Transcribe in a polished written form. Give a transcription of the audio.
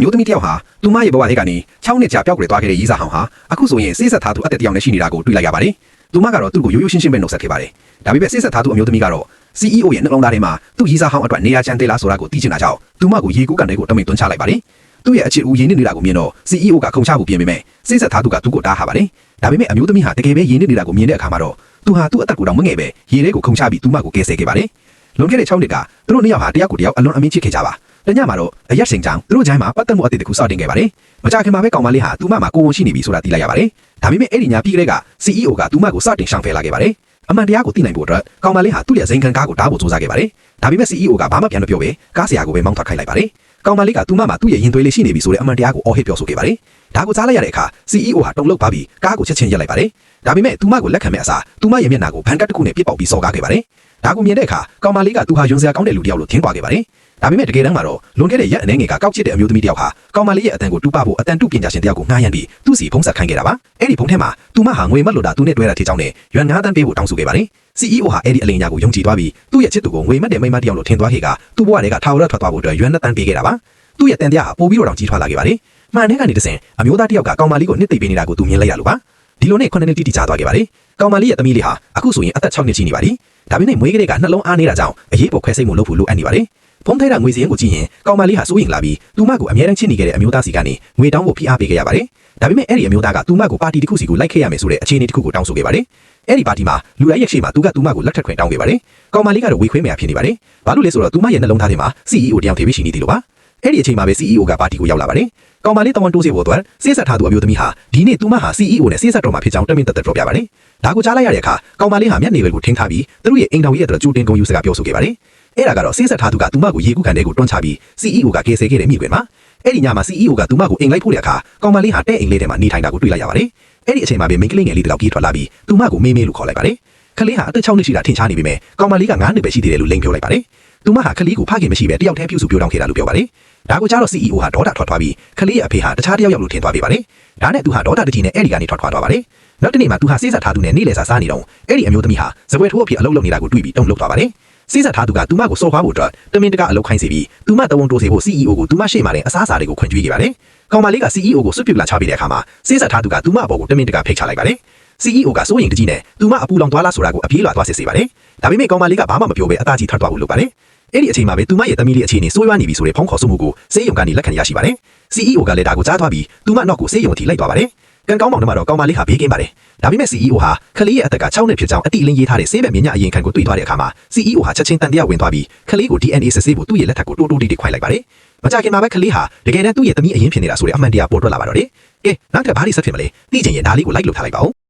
မျိုးသမီးတယောက်ဟာသူမရဲ့ဘဝထဲကနေ6နှစ်ကြာပျောက်ကွယ်သွားခဲ့တဲ့ရေးစားဟောင်းဟာအခုဆိုရင်ဆေးဆက်ထားသူအသက်တယောက်နဲ့ရှိနေတာကိုတွေ့လိုက်ရပါတယ်။သူမကတော့သူ့ကိုရိုးရိုးရှင်းရှင်းပဲနှုတ်ဆက်ခဲ့ပါတယ်။ဒါပေမဲ့ဆေးဆက်ထားသူအမျိုးသမီးကတော့ CEO ရဲ့နှလုံးသားထဲမှာသူ့ရေးစားဟောင်းအတွက်နေရာချမ်းသေးလားဆိုတာကိုသိချင်တာကြောင့်သူမကိုရေကူးကန်တဲ့ကိုတမိန်သွင်းချလိုက်ပါတယ်။သူ့ရဲ့အခြေဦးရင်းနေတာကိုမြင်တော့ CEO ကခုံချဖို့ပြင်ပေမဲ့ဆေးဆက်ထားသူကသူ့ကိုတားထားပါတယ်။ဒါပေမဲ့အမျိုးသမီးဟာတကယ်ပဲရင်းနေတာကိုမြင်တဲ့အခါမှာတော့သူဟာသူ့အသက်ကိုတောင်မငယ်ပဲရေထဲကိုခုံချပြီးသူမကိုကယ်ဆယ်ခဲ့ပါတယ်။လွန်ခဲ့တဲ့6နှစ်ကသူတို့နှစ်ယောက်ဟာတယောက်ကိုတယောက်အလွန်အမင်းချစ်ခဲ့ကြပါ။တညမှာတော့အရက်စင်ကြောင်သူတို့ဂျိုင်းမှာပတ်သက်မှုအသစ်တစ်ခုစတင်ခဲ့ပါတယ်။မကြခင်မှာပဲကောင်မလေးဟာသူမမှာကိုဝန်ရှိနေပြီဆိုတာသိလိုက်ရပါတယ်။ဒါပေမဲ့အဲ့ဒီညပြီးကလေးက CEO ကသူမကိုစတင်ရှောင်ဖယ်လာခဲ့ပါတယ်။အမှန်တရားကိုသိနိုင်ဖို့အတွက်ကောင်မလေးဟာသူ့ရဲ့ဇိမ်ခံကားကိုတားဖို့စူးစမ်းခဲ့ပါတယ်။ဒါပေမဲ့ CEO ကဘာမှပြန်မပြောဘဲကားဆရာကိုပဲမောင်းထွက်ခိုင်းလိုက်ပါတယ်။ကောင်မလေးကသူမမှာသူ့ရဲ့ရင်သွေးလေးရှိနေပြီဆိုတဲ့အမှန်တရားကိုအော်ဟစ်ပြောဆိုခဲ့ပါတယ်။ဒါကိုကြားလိုက်ရတဲ့အခါ CEO ဟာတုန်လှုပ်သွားပြီးကားကိုချက်ချင်းရပ်လိုက်ပါတယ်။ဒါပေမဲ့သူမကိုလက်ခံမဲ့အစားသူမရဲ့မျက်နှာကိုဘန်ကတ်တစ်ခုနဲ့ပြစ်ပေါက်ပြီးစော်ကားခဲ့ပါတယ်။ဒါကိုမြင်တဲ့အခါကောင်မလေးကသူဟာယွန်စရာကောင်းတဲ့လူတစ်ယောက်လိုထင်သွားခဲ့ပါတယ်။ဒါပေမဲ့တကယ်တမ်းမှာတော့လွန်ခဲ့တဲ့ရက်အနေငယ်ကကောက်ချစ်တဲ့အမျိုးသမီးတစ်ယောက်ဟာကောင်မလေးရဲ့အတန်ကိုတူးပဖို့အတန်တုပညာရှင်တစ်ယောက်ကိုငှားရမ်းပြီးသူ့စီဖုံးဆက်ခိုင်းခဲ့တာပါ။အဲ့ဒီဖုံးထဲမှာသူမဟာငွေမတ်လို့တာသူနဲ့တွဲတာထေချောင်းနဲ့ရွမ်9 တန်းပေးဖို့တောင်းဆိုခဲ့ပါတယ်။ CEO ဟာအဲ့ဒီအလိမ်ညာကိုယုံကြည်သွားပြီးသူ့ရဲ့ချစ်သူကိုငွေမတ်တဲ့မိန်းမတစ်ယောက်လိုထင်သွားခဲ့ကသူ့ဘဝထဲကထာဝရထွက်သွားဖို့အတွက်ရွမ်2 တန်းပေးခဲ့တာပါ။သူ့ရဲ့တန်တရားဟာပိုပြီးတော့တောင်ကြီးထွားလာခဲ့ပါတယ်။မှန်တဲ့ကနေတဆင်အမျိုးသားတစ်ယောက်ကကောင်မလေးကိုနှစ်သိပ်ပေးနေတာကိုသူမြင်လိုက်ရလို့ပါ။ဒီလိုနဲ့9နှစ်တိတိကျသွားခဲ့ပါတယ်။ကောင်မလေးရဲ့သမီးလေးဟာအခုဆိုရင်အသက်6နှစ်ရှိနေပါပြီ။ဒါပေမဲ့မွေးကလေးကနှလုံးအားနေတာကြောင့်အရေးပေါ်ခွဲစိတ်မှုလုပ်ဖို့လိုအပ်နေပါတယ်။ဖုံးထဲကငွေစည်းကိုကြည့်ရင်ကောင်မလေးဟာစိုးရိမ်လာပြီးသူမကိုအမြဲတမ်းချစ်နေခဲ့တဲ့အမျိုးသားစီကနေငွေတောင်းဖို့ဖိအားပေးခဲ့ရပါတယ်။ဒါပေမဲ့အဲ့ဒီအမျိုးသားကသူမကိုပါတီတစ်ခုစီကိုလိုက်ခဲ့ရမယ်ဆိုတဲ့အခြေအနေတစ်ခုကိုတောင်းဆိုခဲ့ပါတယ်။အဲ့ဒီပါတီမှာလူတိုင်းရဲ့ရှေ့မှာသူမကိုလက်ထပ်ခွင့်တောင်းခဲ့ပါတယ်။ကောင်မလေးကတော့ဝေခွေးမရဖြစ်နေပါတယ်။ဘာလို့လဲဆိုတော့သူမရဲ့နှလုံးသားထဲမှာ CEO တယောက်တည်းပဲရှိနေသေးလို့ပါ။အဲ့ဒီအချိန်မှာပဲ CEO ကပါတီကိုရောက်လာပါတယ်။ကောင်မလေးတဝန်တိုးစေဖို့အတွက်ဆေးဆက်ထားသူအမျိုးသမီးဟာဒီနေ့သူမဟာ CEO နဲ့ဆေးဆက်တော်မှာဖြစ်ကြောင်းတမင်သက်သက်ပြောပြပါတယ်။ဒါကိုကြားလိုက်ရတဲ့အခါကောင်မလေးဟာမျက်နှာကိုထင်းထားပြီးသူတို့ရဲ့အိမ်တော်ရဲ့အတွက်ကြိုတင်ကုန်ယူစကားပြောဆိုခဲ့ပါတယ်။အဲ့ဒါကတော့ဆေးဆက်ထားသူကသူမကိုရေကူးခံတဲ့ကိုတွန်းချပြီး CEO ကကယ်ဆယ်ခဲ့တဲ့မိကွယ်မှာအဲ့ဒီညမှာ CEO ကသူမကိုအိမ်လိုက်ဖို့တဲ့အခါကောင်မလေးဟာတဲ့အိမ်လေးထဲမှာနေထိုင်တာကိုတွေ့လိုက်ရပါတယ်။အဲ့ဒီအချိန်မှာပဲမိန်းကလေးငယ်လေးတစ်ယောက်ကြီးထွက်လာပြီးသူမကိုမေးမေးလို့ခေါ်လိုက်ပါတယ်။ကလေးဟာအသက်6နှစ်ရှိတာထင်ရှားနေပေမဲ့ကောင်မလေးက9နှစ်ပဲရှိသေးတယ်လို့လိန်ပြောလိုက်ပါတယ်။သူမဟာကလေးကိုဖခင်မရှိပဲတယောက်တည်းပြုစုပြောင်းခဲ့တာလို့ပြောပါတယ်။ဒါကိုကြားတော့ CEO ဟာဒေါသထွက်သွားပြီးကလေးရဲ့အဖေဟာတခြားတယောက်လို့ထင်သွားပေးပါတယ်။ဒါနဲ့သူဟာဒေါသတကြီးနဲ့အဲ့ဒီကနေထွက်ခွာသွားပါတယ်။နောက်တစ်နေ့မှာသူဟာဆေးဆက်ထားသူနဲ့နေ့လည်စာစားနေတော့အဲ့ဒီအမျိုးသမီးဟာစပွဲထိုးအဖြစ်အလုပ်လုပ်နေတာကိုတွေ့ပြီးတုန်လှုပ်သွားပါတယ်။ဆေးဆက်ထားသူကသူမကိုစော်ကားဖို့အတွက်တမင်တကာအလုပ်ခိုင်းစီပြီးသူမတဝန်တိုးစေဖို့ CEO ကိုသူမရှေ့မှာတဲ့အစားအစာတွေကိုခွင့်ပြုခဲ့ပါတယ်။ကောင်မလေးက CEO ကိုစွတ်ပြူလာချပေးတဲ့အခါမှာဆေးဆက်ထားသူကသူမအပေါ်ကိုတမင်တကာဖိတ်ချလိုက်ပါတယ်။ CEO ကစိုးရိမ်တကြီးနဲ့သူမအပူလောင်သွားလားဆိုတာကိုအပြေးလွှာသွားစစ်ဆေးပါတယ်။ဒါပေမဲ့ကောင်မလေးကဘာမှမပြောဘဲအသားကြီးထွက်သွားဖို့လုပ်ပါတယ်။အဲ့ဒီအချိန်မှာပဲသူမရဲ့သမီးလေးအခြေအနေဆိုးရွားနေပြီဆိုတဲ့ဖုန်းခေါ်ဆိုမှုကိုစေယုံကနေလက်ခံရရှိပါတယ်။ CEO ကလည်းဒါကိုကြားသွားပြီးသူမနောက်ကိုစေယုံအထိလိုက်သွားပါတယ်။ကံကောင်းမောင်နှမတော့ကောင်မလေးဟာဘေးကင်းပါတယ်။ဒါပေမဲ့ CEO ဟာကလေးရဲ့အသက်က6နှစ်ဖြစ်ကြောင်းအတိအလင်းရေးထားတဲ့ဆေးဘက်မြညာအရင်ခံကိုတွေ့သွားတဲ့အခါမှာ CEO ဟာချက်ချင်းတန်တရားဝင်သွားပြီးကလေးကို DNA စစ်ဆေးဖို့သူ့ရဲ့လက်ထက်ကိုတိုးတိုးတိတိခွိုင်းလိုက်ပါတယ်။မကြခင်မှာပဲကလေးဟာတကယ်တမ်းသူ့ရဲ့သမီးအရင်ဖြစ်နေတာဆိုတဲ့အမှန်တရားပေါ်ထွက်လာပါတော့တယ်။ကဲနောက်ထပ်ဘာတွေဆက်ဖြစ်မလဲ။သိချင်ရင်ဒါလေးကို like လုပ်ထားလိုက်ပါဦး